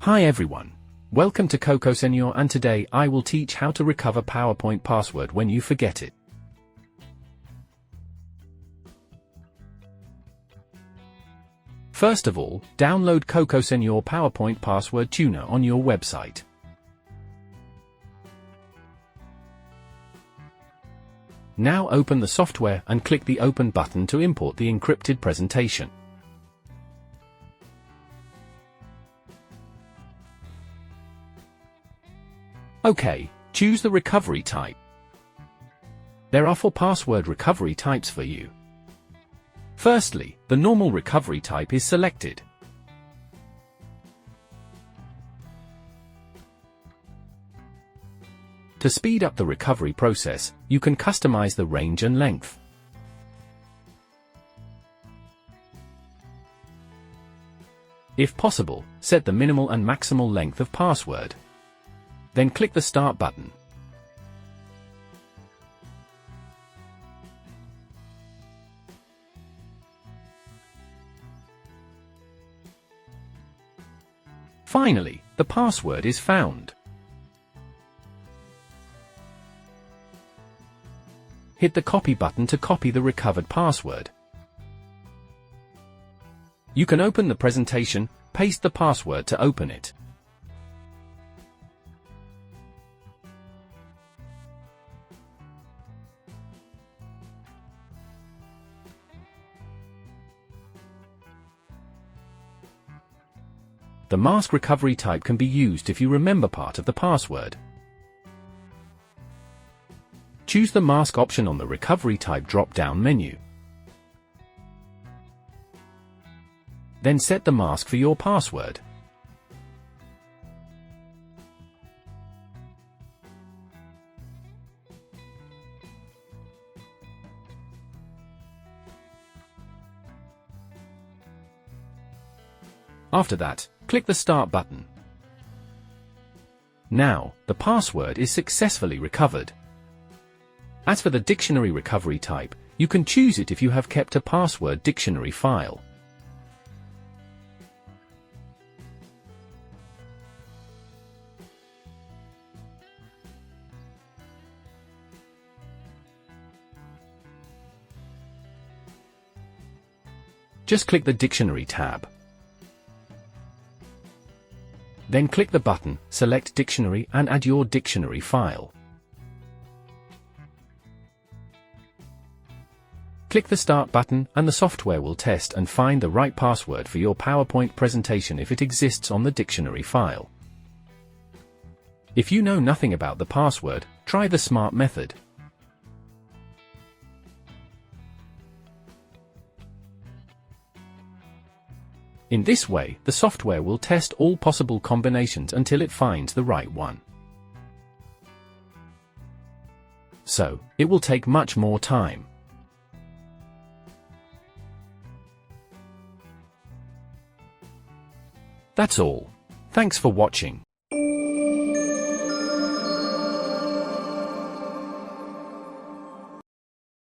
Hi everyone. Welcome to Cocosenor, and today I will teach how to recover PowerPoint password when you forget it. First of all, download Cocosenor PowerPoint Password Tuner on your website. Now open the software and click the Open button to import the encrypted presentation. OK, choose the recovery type. There are 4 password recovery types for you. Firstly, the normal recovery type is selected. To speed up the recovery process, you can customize the range and length. If possible, set the minimal and maximal length of password. Then click the Start button. Finally, the password is found. Hit the Copy button to copy the recovered password. You can open the presentation, paste the password to open it. The mask recovery type can be used if you remember part of the password. Choose the mask option on the recovery type drop-down menu. Then set the mask for your password. After that, click the Start button. Now, the password is successfully recovered. As for the dictionary recovery type, you can choose it if you have kept a password dictionary file. Just click the Dictionary tab. Then click the button, select Dictionary and add your dictionary file. Click the Start button and the software will test and find the right password for your PowerPoint presentation if it exists on the dictionary file. If you know nothing about the password, try the SMART method. In this way, the software will test all possible combinations until it finds the right one. So, it will take much more time. That's all. Thanks for watching.